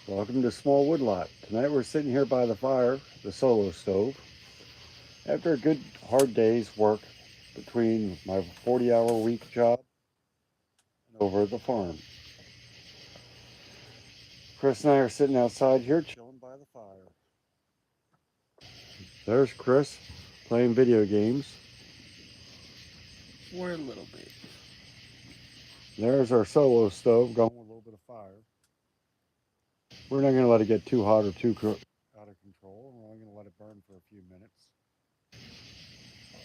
Welcome to Small Woodlot. Tonight we're sitting here by the fire, the solo stove, after a good hard day's work between my 40-hour week job and over at the farm. Chris and I are sitting outside here chilling by the fire. There's Chris playing video games. For a little bit. There's our solo stove going with a little bit of fire. We're not going to let it get too hot or too out of control. We're only going to let it burn for a few minutes.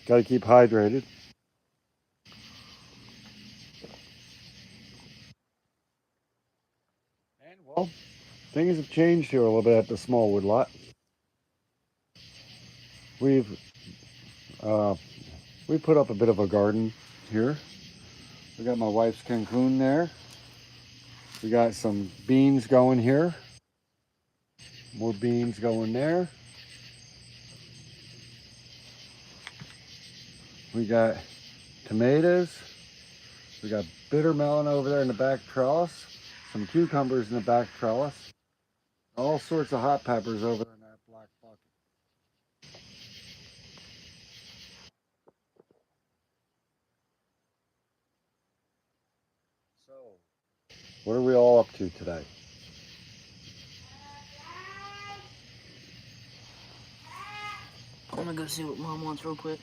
Got to keep hydrated. And well, things have changed here a little bit at the Small Woodlot. We've we put up a bit of a garden here. We got my wife's Cancun there. We got some beans going here. More beans going there. We got tomatoes. We got bitter melon over there in the back trellis. Some cucumbers in the back trellis. All sorts of hot peppers over there in that black bucket. So, what are we all up to today? I'm gonna go see what Mom wants real quick.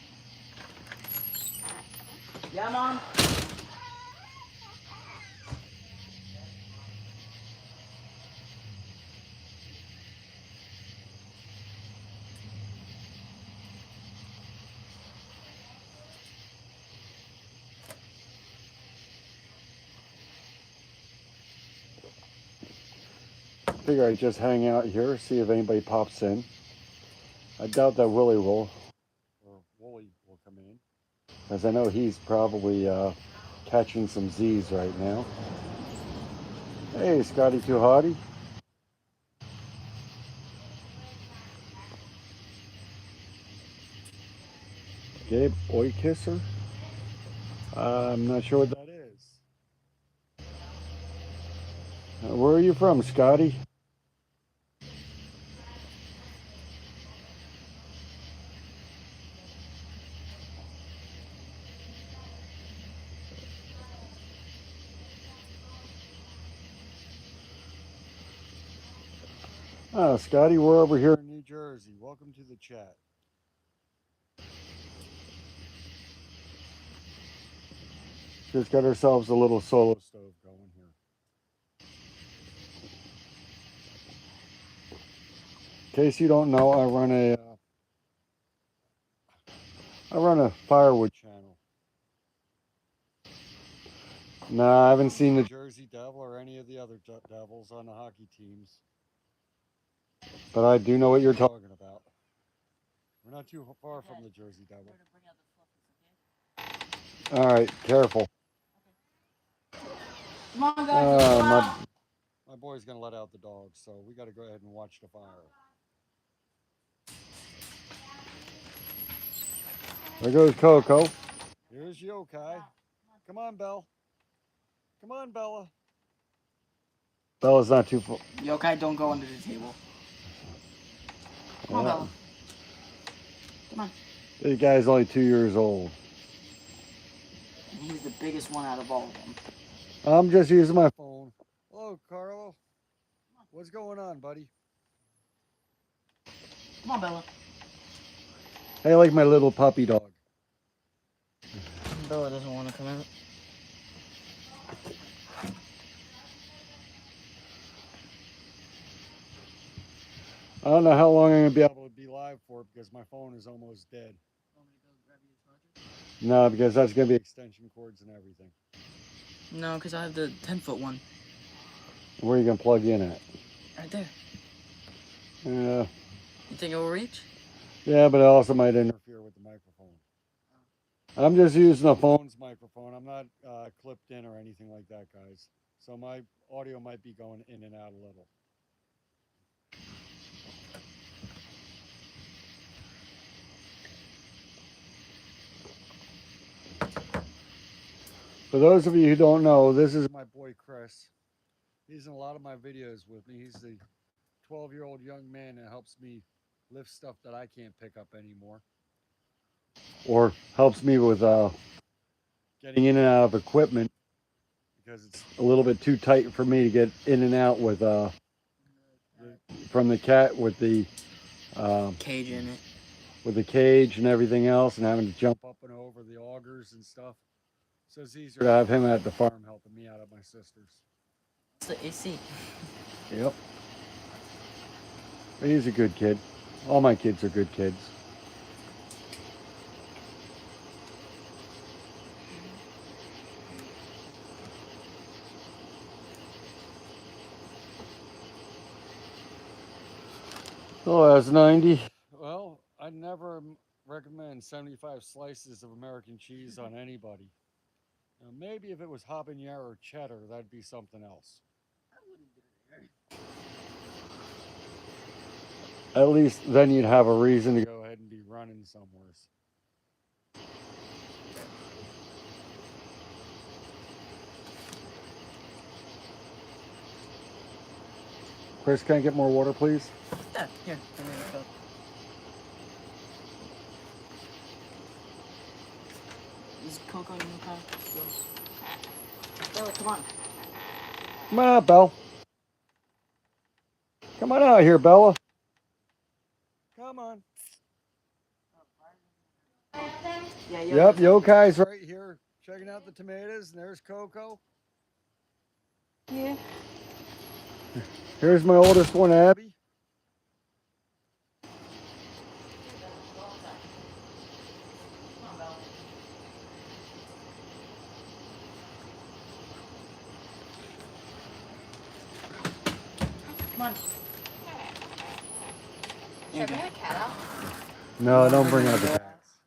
Yeah, Mom? I figure I'd just hang out here, see if anybody pops in. I doubt that Willie will, or Wooly will come in, as I know he's probably catching some Z's right now. Hey, Scotty Too Hottie. Gabe Oikisser. I'm not sure what that is. Where are you from, Scotty? Scotty, we're over here in New Jersey. Welcome to the chat. Just got ourselves a little solo stove going here. In case you don't know, I run a firewood channel. Nah, I haven't seen the Jersey Devil or any of the other Devils on the hockey teams. But I do know what you're talking about. We're not too far from the Jersey Devil. All right, careful. Come on, guys. My boy's going to let out the dogs, so we got to go ahead and watch the fire. There goes Coco. Here's Yokai. Come on, Belle. Come on, Bella. Bella's not too full. Yokai, don't go under the table. Come on, Bella. Come on. The guy's only 2 years old. He's the biggest one out of all of them. I'm just using my phone. Hello, Carlo. What's going on, buddy? Come on, Bella. I like my little puppy dog. Bella doesn't want to come out. I don't know how long I'm going to be able to be live for because my phone is almost dead. No, because that's going to be extension cords and everything. No, because I have the 10-foot one. Where are you going to plug in at? Right there. Yeah. You think it will reach? Yeah, but it also might interfere with the microphone. I'm just using the phone's microphone. I'm not clipped in or anything like that, guys. So my audio might be going in and out a little. For those of you who don't know, this is my boy Chris. He's in a lot of my videos with me. He's the 12-year-old young man that helps me lift stuff that I can't pick up anymore. Or helps me with getting in and out of equipment because it's a little bit too tight for me to get in and out with from the cat with the Cage in it. with the cage and everything else, and having to jump up and over the augers and stuff. So it's easier to have him at the farm helping me out at my sister's. It's the AC. Yep. But he's a good kid. All my kids are good kids. Oh, that's 90. Well, I never recommend 75 slices of American cheese on anybody. Now, maybe if it was habanero or cheddar, that'd be something else. I wouldn't do it. At least then you'd have a reason to go ahead and be running somewhere. Chris, can I get more water, please? Yeah, here. Give me the cup. Is Coco in the car? Bella, come on. Come on out, Belle. Come on out here, Bella. Come on. Yeah, Yep, Yokai's right here checking out the tomatoes, and there's Coco. Yeah. Here's my oldest one, Abby. Come on. Should I bring the cat out? No, don't bring out the cats.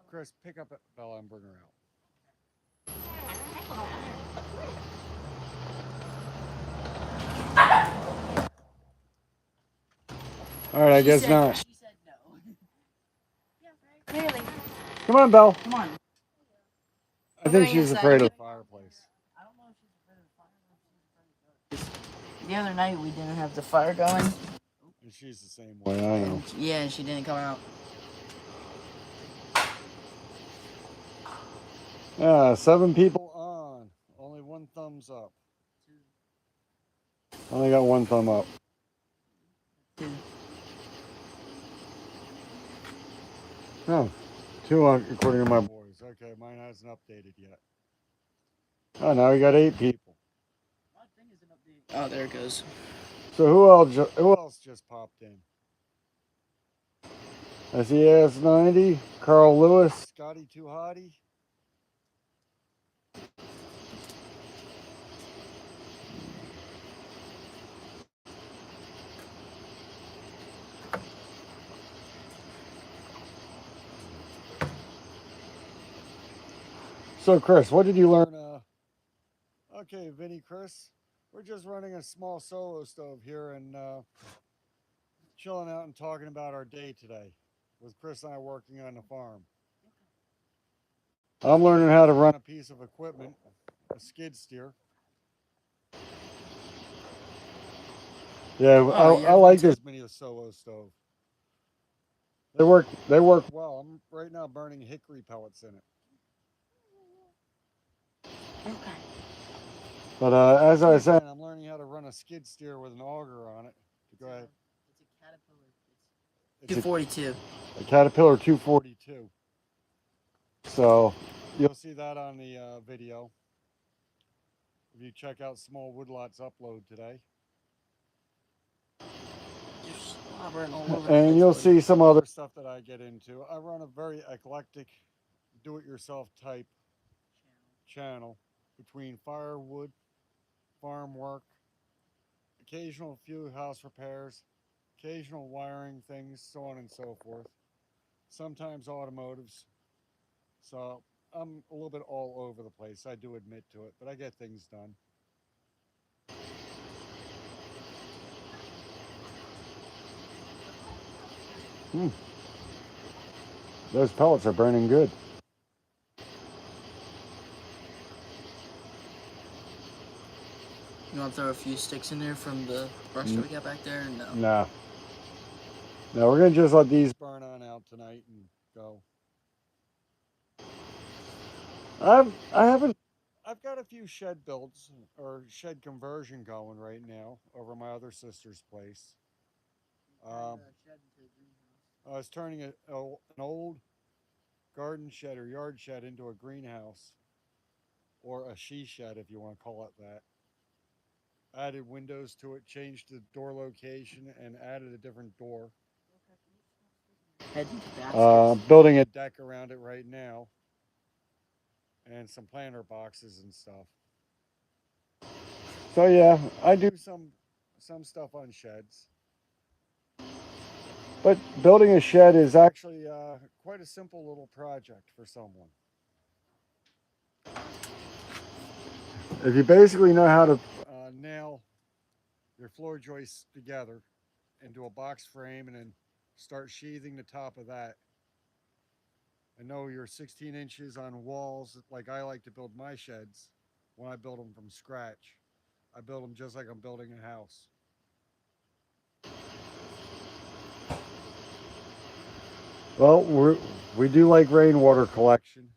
Chris, pick up Bella and bring her out. All right, I guess not. She said no. Yeah, very clearly. Come on, Belle. Come on. I think going she's inside. afraid of the fireplace. I don't know if she's afraid of the fire or if she's afraid of the other night we didn't have the fire going. And she's the same way, I know. Yeah, and she didn't come out. Ah, 7 people on. Only 1 thumbs up. Only got 1 thumb up. 2. Oh, 2 according to my boys. Okay, mine hasn't updated yet. Oh, now we got 8 people. Oh, there it goes. So who else just popped in? I see AS90, Carl Lewis, Scotty Too Hottie. So Chris, what did you learn? Okay, Vinny, Chris, we're just running a small solo stove here and chilling out and talking about our day today with Chris and I working on the farm. I'm learning how to run a piece of equipment, a skid steer. Yeah, I like this mini solo stove. They work well. I'm right now burning hickory pellets in it. Okay. But as I was saying, I'm learning how to run a skid steer with an auger on it. Go ahead. It's a Caterpillar. It's 242. A Caterpillar 242. So you'll see that on the video if you check out Small Woodlot's upload today. Just slobbering all over the And place, you'll buddy. see some other stuff that I get into. I run a very eclectic, do-it-yourself type channel between firewood, farm work, occasional few house repairs, occasional wiring things, so on and so forth. Sometimes automotives. So I'm a little bit all over the place. I do admit to it, but I get things done. Those pellets are burning good. You want to throw a few sticks in there from the brush that we got back there? No. Nah. No, we're gonna just let these burn on out tonight and go. I've got a few shed builds or shed conversion going right now over my other sister's place. I was turning an old garden shed or yard shed into a greenhouse, or a she shed if you want to call it that. Added windows to it, changed the door location, and added a different door. Building a deck around it right now, and some planter boxes and stuff. So yeah, I do some stuff on sheds. But building a shed is actually quite a simple little project for someone. If you basically know how to nail your floor joists together into a box frame and then start sheathing the top of that, and know your 16 inches on walls like I like to build my sheds when I build them from scratch. I build them just like I'm building a house. Well, we do like rainwater collection.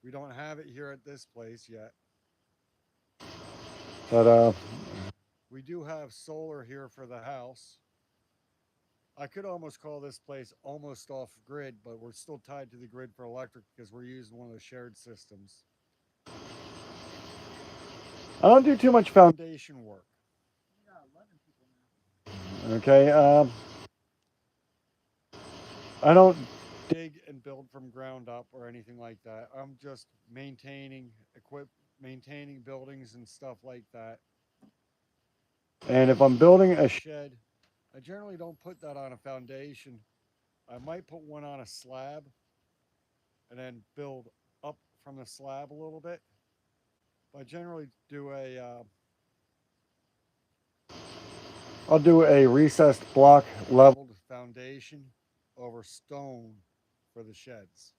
We don't have it here at this place yet. But we do have solar here for the house. I could almost call this place almost off grid, but we're still tied to the grid for electric because we're using one of the shared systems. I don't do too much foundation work. Okay, I don't dig and build from ground up or anything like that. I'm just maintaining buildings and stuff like that. And if I'm building a shed, I generally don't put that on a foundation. I might put one on a slab and then build up from the slab a little bit. But I generally do I'll do a recessed block leveled foundation over stone for the sheds.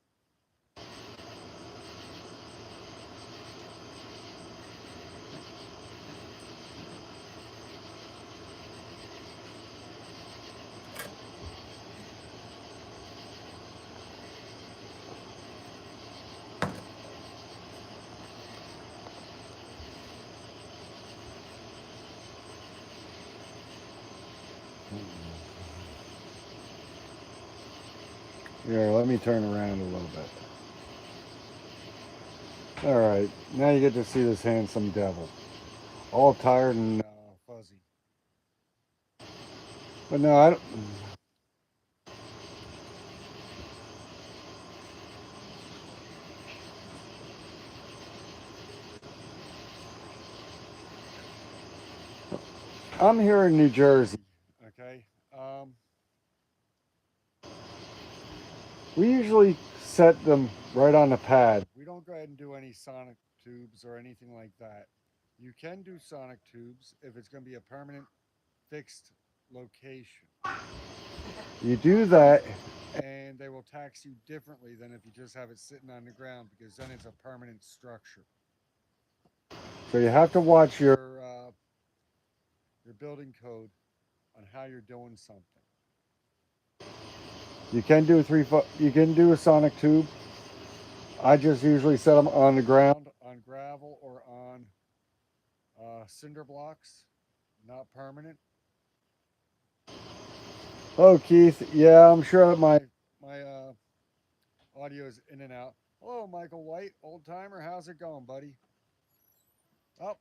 Here, let me turn around a little bit. All right, now you get to see this handsome devil. All tired and fuzzy. But no, I don't. I'm here in New Jersey, okay? We usually set them right on the pad. We don't go ahead and do any sonic tubes or anything like that. You can do sonic tubes if it's going to be a permanent fixed location. You do that and they will tax you differently than if you just have it sitting on the ground, because then it's a permanent structure. So you have to watch your building code on how you're doing something. You can do you can do a sonic tube. I just usually set them on the ground, on gravel, or on cinder blocks, not permanent. Oh, Keith, yeah, I'm sure that my audio is in and out. Hello, Michael White, old timer. How's it going, buddy? Oh,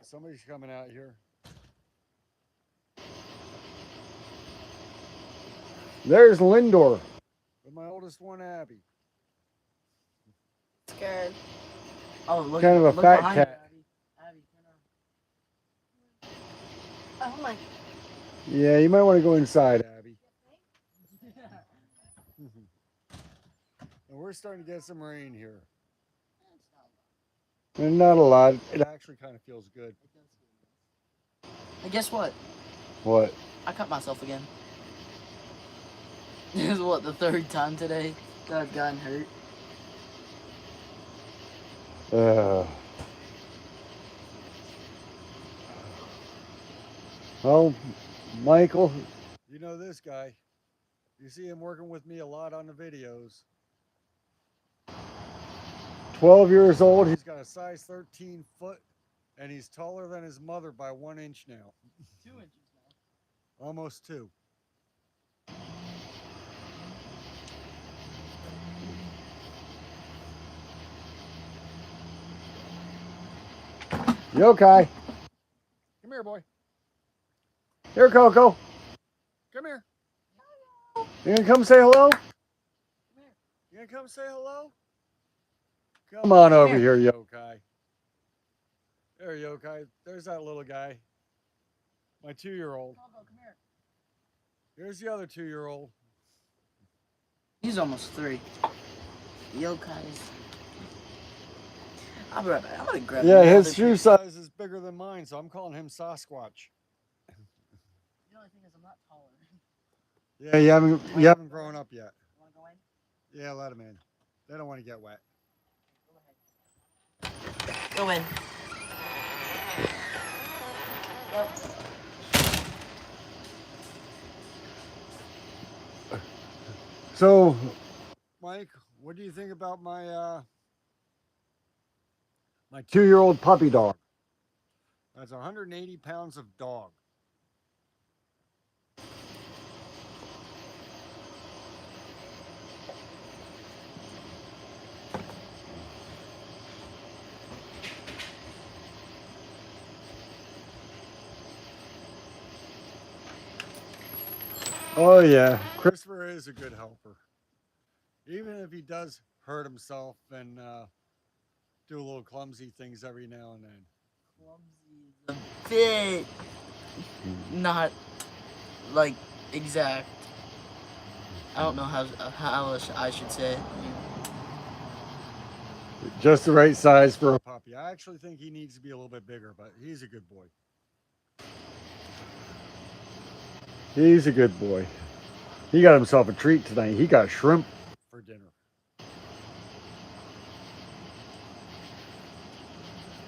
somebody's coming out here. There's Lindor with my oldest one, Abby. Scared. Oh, look, kind of a fat cat. Abby, Oh my. Yeah, you might want to go inside, Abby. And we're starting to get some rain here. And not a lot. It actually kind of feels good. And guess what? What? I cut myself again. This is what, the third time today that I've gotten hurt. Well, Michael, you know this guy. You see him working with me a lot on the videos. 12 years old. He's got a size 13 foot, and he's taller than his mother by 1 inch now. 2 inches now. Almost 2. Yokai. Come here, boy. Here, Coco. Come here. You gonna come say hello? You gonna come say hello? Come on over here, Yokai. There, Yokai. There's that little guy. My 2-year-old. Come here. Here's the other 2-year-old. He's almost 3. Yokai's. I'll be right back. I'm gonna grab. Yeah, his shoe size is bigger than mine, so I'm calling him Sasquatch. The only thing is, I'm not taller. Yeah, you haven't grown up yet. You wanna go in? Yeah, let him in. They don't want to get wet. Go in. Go. So, Mike, what do you think about my 2-year-old puppy dog? That's 180 pounds of dog. Oh yeah, Christopher is a good helper. Even if he does hurt himself and do a little clumsy things every now and then. Clumsy is a bit not like exact. I don't know how I should say it. Just the right size for a puppy. I actually think he needs to be a little bit bigger, but he's a good boy. He's a good boy. He got himself a treat tonight. He got shrimp for dinner.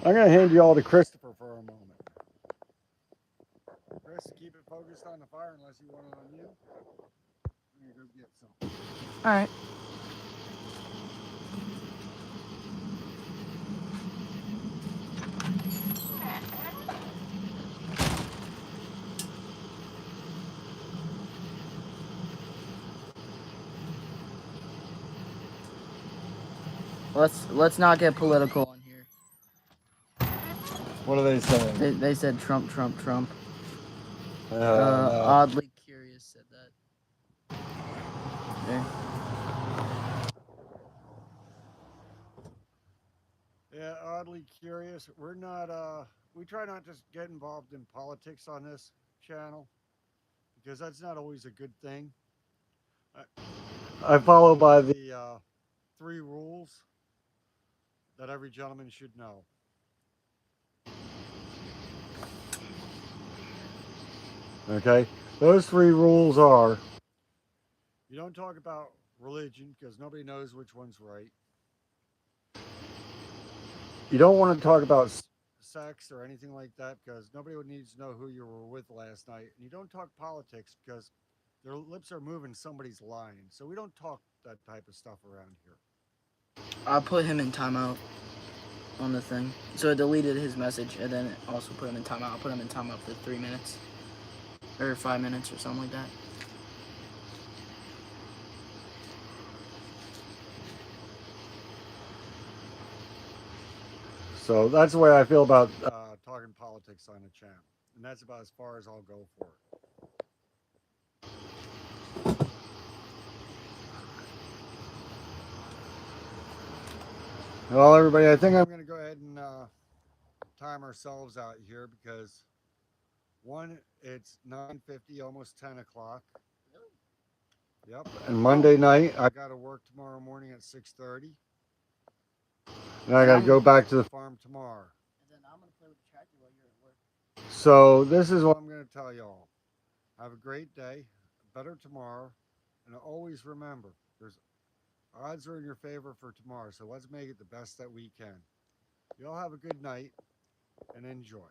I'm going to hand you all to Christopher for a moment. Chris, keep it focused on the fire unless you want it on you. I'm going to go get some. All right. Let's not get political on here. What are they saying? They said Trump, Trump, Trump. No. Oddly Curious said that. There. Yeah, Oddly Curious. We're not, we try not to get involved in politics on this channel because that's not always a good thing. I follow by the 3 rules that every gentleman should know. Okay, those 3 rules are: you don't talk about religion because nobody knows which one's right. You don't want to talk about sex or anything like that because nobody needs to know who you were with last night. And you don't talk politics because their lips are moving, somebody's lying. So we don't talk that type of stuff around here. I put him in timeout on the thing. So it deleted his message and then it also put him in timeout. I put him in timeout for 3 minutes. Or 5 minutes or something like that. So that's the way I feel about talking politics on the channel. And that's about as far as I'll go for it. Well, everybody, I think I'm going to go ahead and time ourselves out here because, one, it's 9:50, almost 10 o'clock. Really? Yep. And Monday night, I got to work tomorrow morning at 6:30. And I got to go back to the farm tomorrow. And then I'm going to play with the tractor while you're at work. So this is what I'm going to tell y'all. Have a great day, better tomorrow, and always remember, there's odds are in your favor for tomorrow, so let's make it the best that we can. Y'all have a good night and enjoy.